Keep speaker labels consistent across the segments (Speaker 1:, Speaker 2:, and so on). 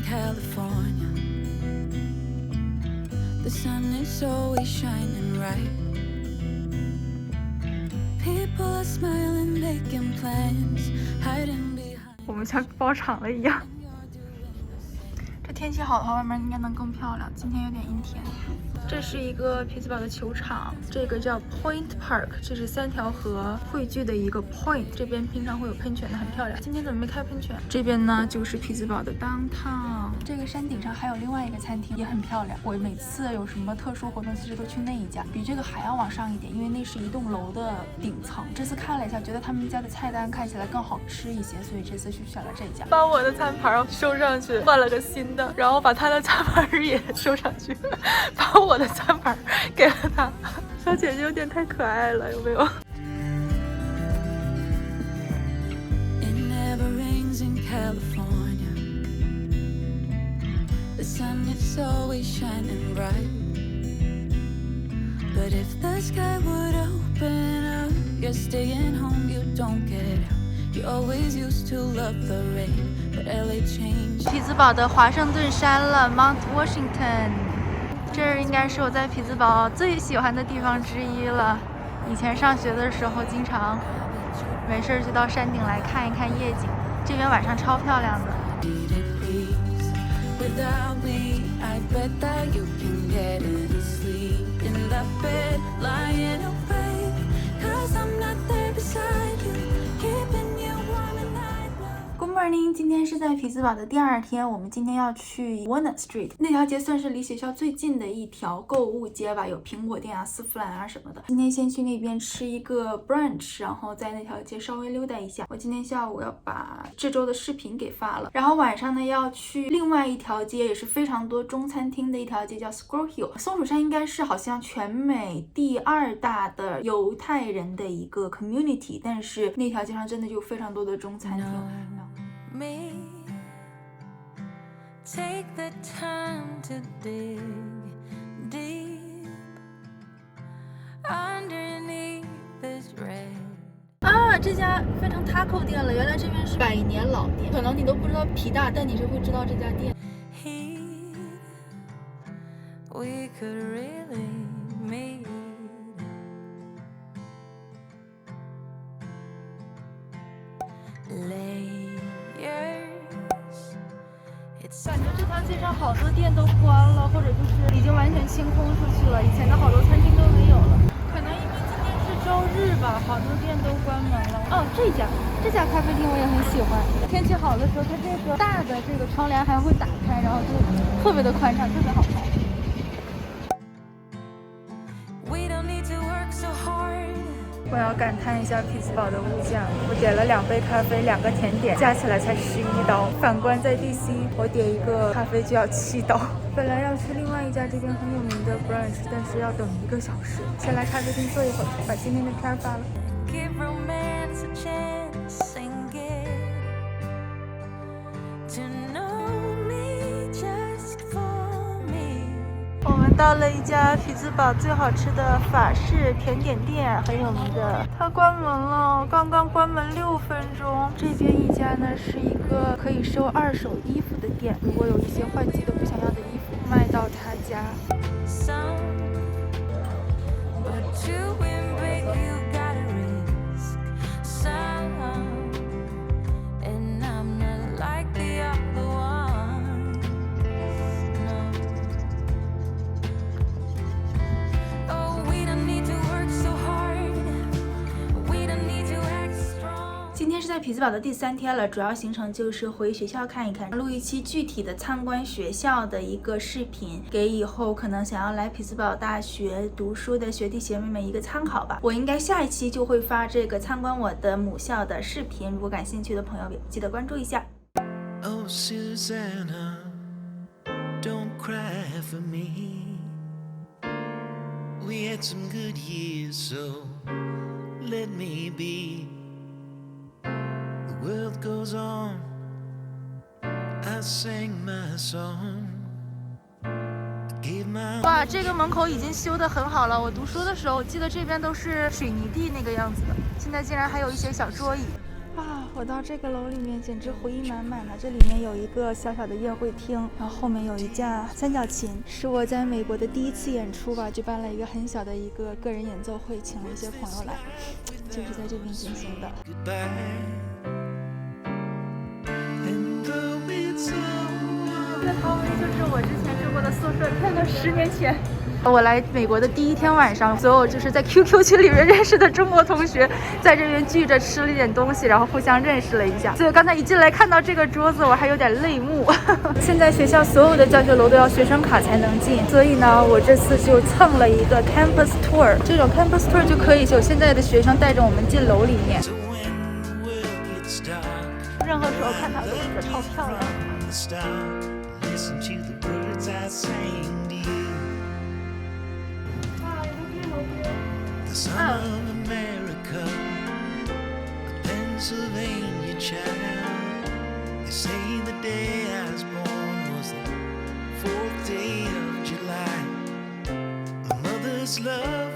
Speaker 1: in California. The sun is always shining bright. People are smiling, making plans, hiding behind.
Speaker 2: 我们像包场了一样。这天气好的话，外面应该能更漂亮。今天有点阴天。这是一个匹兹堡的球场，这个叫 Point Park， 这是3条河汇聚的一个 Point。这边平常会有喷泉的，很漂亮。今天怎么没开喷泉？这边呢就是匹兹堡的 Downtown。这个山顶上还有另外一个餐厅，也很漂亮。我每次有什么特殊活动，其实都去那一家，比这个还要往上一点，因为那是一栋楼的顶层。这次看了一下，觉得他们家的菜单看起来更好吃一些，所以这次去选了这家。把我的餐盘收上去，换了个新的，然后把他的餐盘也收上去，把我的餐盘给了他。小姐姐有点太可爱了，有没有？
Speaker 1: It never rains in California. The sun is always shining bright. But if the sky would open up, you're staying home, you don't get out. You always used to love the rain, but LA changed.
Speaker 2: 匹兹堡的华盛顿山了 ，Mount Washington。这儿应该是我在匹兹堡最喜欢的地方之一了。以前上学的时候，经常没事就到山顶来看一看夜景。这边晚上超漂亮的。
Speaker 1: Need it, please. Without me, I bet that you can get any sleep in that bed, lying awake. 'Cause I'm not there beside you, keeping you warm at night.
Speaker 2: Good morning， 今天是在匹兹堡的第2天，我们今天要去 Walnut Street 那条街，算是离学校最近的一条购物街吧，有苹果店啊、丝芙兰啊什么的。今天先去那边吃一个 brunch， 然后在那条街稍微溜达一下。我今天下午要把这周的视频给发了，然后晚上呢要去另外一条街，也是非常多中餐厅的一条街，叫 Squirrel Hill。松鼠山应该是好像全美第2大的犹太人的一个 community， 但是那条街上真的就有非常多的中餐厅。
Speaker 1: Me, take the time to dig deep underneath this red.
Speaker 2: 啊，这家变成 taco 店了，原来这边是100年老店，可能你都不知道皮大，但你是会知道这家店。
Speaker 1: Heat, we could really meet. Layers,
Speaker 2: 感觉这条街上好多店都关了，或者就是已经完全清空出去了，以前的好多餐厅都没有了。可能因为今天是周日吧，好多店都关门了。哦，这家咖啡厅我也很喜欢。天气好的时候，它这个大的这个窗帘还会打开，然后就特别的宽敞，特别好看。
Speaker 1: we don't need to work so hard.
Speaker 2: 我要感叹一下匹兹堡的物价，我点了2杯咖啡，2个甜点，加起来才11刀。反观在 DC， 我点一个咖啡就要7刀。本来要去另外一家这边很有名的 brunch， 但是要等1个小时。先来咖啡厅坐一会儿，把今天的片发了。
Speaker 1: Give romance a chance and get to know me just for me.
Speaker 2: 我们到了一家匹兹堡最好吃的法式甜点店，很有名的。它关门了，刚刚关门6分钟。这边一家呢是一个可以收2手衣服的店，如果有一些换季的不想要的衣服，卖到他家。
Speaker 1: Some, but to win big you gotta risk some, and I'm not like the other ones. No. Oh, we don't need to work so hard. We don't need to act strong.
Speaker 2: 今天是在匹兹堡的第3天了，主要行程就是回学校看一看，录一期具体的参观学校的一个视频，给以后可能想要来匹兹堡大学读书的学弟学妹们一个参考吧。我应该下一期就会发这个参观我的母校的视频，如果感兴趣的朋友记得关注一下。
Speaker 3: Oh, Susanna, don't cry for me. We had some good years, so let me be. The world goes on. I sang my song. I gave my
Speaker 2: 哇，这个门口已经修得很好了。我读书的时候，我记得这边都是水泥地那个样子的，现在竟然还有一些小桌椅。哇，我到这个楼里面简直回忆满满的。这里面有一个小小的宴会厅，然后后面有一架三角琴，是我在美国的第一次演出吧，就办了一个很小的一个个人演奏会，请了一些朋友来，就是在这边进行的。这个旁边就是我之前住过的宿舍，天呐，10年前。我来美国的第1天晚上，所有就是在 QQ 群里面认识的中国同学，在这边聚着吃了一点东西，然后互相认识了一下。所以刚才一进来看到这个桌子，我还有点泪目。现在学校所有的教学楼都要学生卡才能进，所以呢，我这次就蹭了一个 campus tour。这种 campus tour 就可以有现在的学生带着我们进楼里面。任何时候看它都觉得超漂亮。
Speaker 3: The son of America, a Pennsylvania child. They say the day I was born was the 4th day of July. My mother's love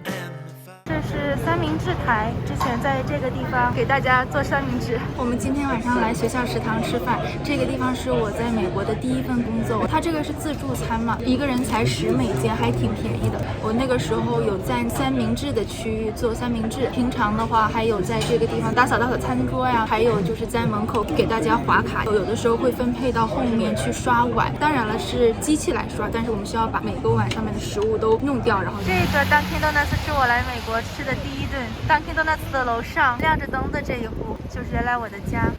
Speaker 3: and my father.
Speaker 2: 这是三明治台，之前在这个地方给大家做三明治。我们今天晚上来学校食堂吃饭，这个地方是我在美国的第1份工作，它这个是自助餐嘛，一个人才10美金，还挺便宜的。我那个时候有在三明治的区域做三明治，平常的话还有在这个地方打扫餐桌呀，还有就是在门口给大家划卡，有的时候会分配到后面去刷碗，当然了是机器来刷，但是我们需要把每个碗上面的食物都弄掉。然后这个 Dunkin' Donuts 是我来美国吃的第1顿 Dunkin' Donuts 的楼上亮着灯的这一户，就是原来我的家。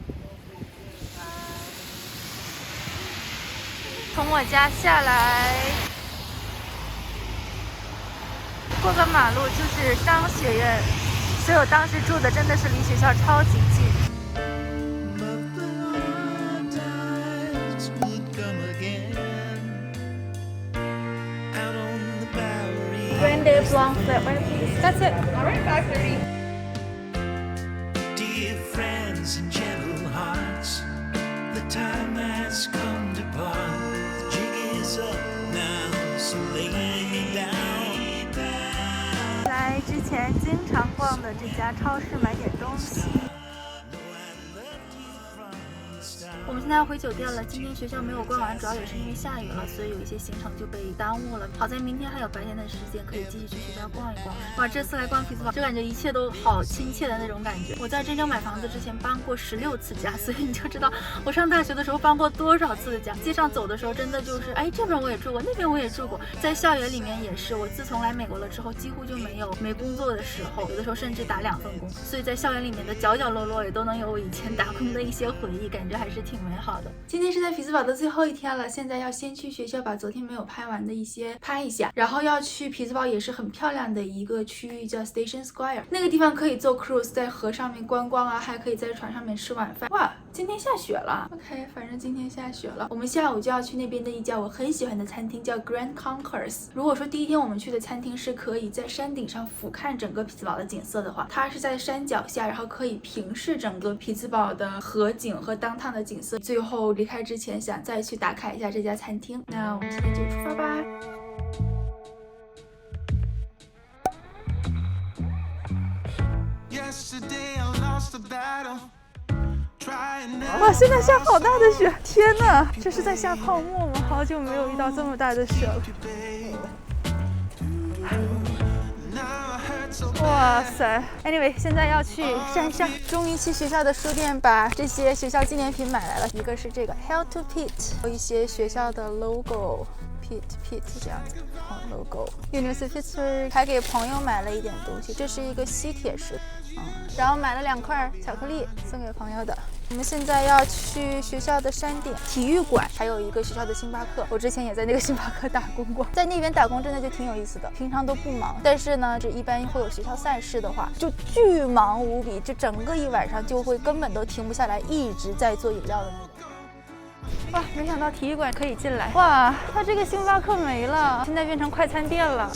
Speaker 2: 从我家下来，过个马路就是商学院，所以我当时住的真的是离学校超级近。Grande Blanc flat white, please. That's it. All right, back 30.
Speaker 3: Dear friends and gentle hearts, the time has come to part. The jig is up now, so lay me down.
Speaker 2: 来之前经常逛的这家超市买点东西。我们现在要回酒店了，今天学校没有逛完，主要也是因为下雨了，所以有一些行程就被耽误了。好在明天还有白天的时间，可以继续去学校逛一逛。哇，这次来逛匹兹堡，就感觉一切都好亲切的那种感觉。我在真正买房子之前搬过16次家，所以你就知道我上大学的时候搬过多少次的家。街上走的时候，真的就是哎，这边我也住过，那边我也住过。在校园里面也是，我自从来美国了之后，几乎就没工作的时候，有的时候甚至打2份工，所以在校园里面的角角落落也都能有我以前打工的一些回忆，感觉还是挺美好的。今天是在匹兹堡的最后一天了，现在要先去学校把昨天没有拍完的一些拍一下，然后要去匹兹堡也是很漂亮的一个区域叫 Station Square， 那个地方可以坐 cruise 在河上面观光啊，还可以在船上面吃晚饭。哇，今天下雪了 ，OK， 反正今天下雪了，我们下午就要去那边的一家我很喜欢的餐厅叫 Grand Concourse。如果说第1天我们去的餐厅是可以在山顶上俯瞰整个匹兹堡的景色的话，它是在山脚下，然后可以平视整个匹兹堡的河景和downtown的景色。最后离开之前想再去打卡一下这家餐厅，那我们现在就出发吧。哇，现在下好大的雪！天哪，这是在下泡沫吗？好久没有遇到这么大的雪了。哇塞 ，Anyway， 现在要去山上，终于去学校的书店把这些学校纪念品买来了。一个是这个 Hell to Pitt， 有一些学校的 logo。Pitt 这样子，logo。University of Pittsburgh 还给朋友买了一点东西，这是一个吸铁石，然后买了2块巧克力送给朋友的。我们现在要去学校的山顶体育馆，还有一个学校的星巴克。我之前也在那个星巴克打工过，在那边打工真的就挺有意思的。平常都不忙，但是呢，这一般会有学校赛事的话，就巨忙无比，就整个一晚上就会根本都停不下来，一直在做饮料的那种。哇，没想到体育馆可以进来！哇，它这个星巴克没了，现在变成快餐店了。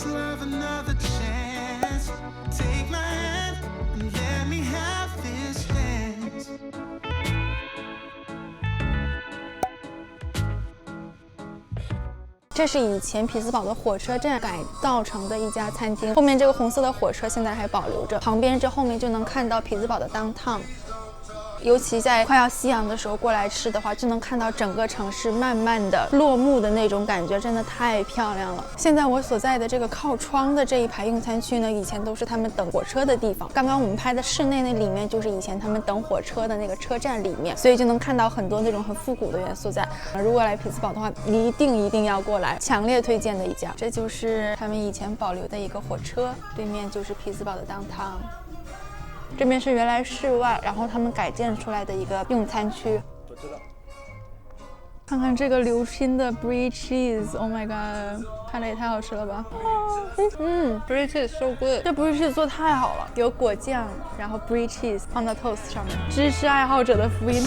Speaker 2: 这是以前匹兹堡的火车站改造成的一家餐厅，后面这个红色的火车现在还保留着，旁边这后面就能看到匹兹堡的 downtown。尤其在快要夕阳的时候过来吃的话，就能看到整个城市慢慢的落幕的那种感觉，真的太漂亮了。现在我所在的这个靠窗的这一排用餐区呢，以前都是他们等火车的地方。刚刚我们拍的室内那里面就是以前他们等火车的那个车站里面，所以就能看到很多那种很复古的元素在。如果来匹兹堡的话，一定要过来，强烈推荐的一家。这就是他们以前保留的一个火车，对面就是匹兹堡的downtown。这边是原来室外，然后他们改建出来的一个用餐区。看看这个流心的 brie cheese，Oh my god， 看着也太好吃了吧！brie cheese so good， 这 brie cheese 做得太好了，有果酱，然后 brie cheese 放到 toast 上面，芝士爱好者的福音。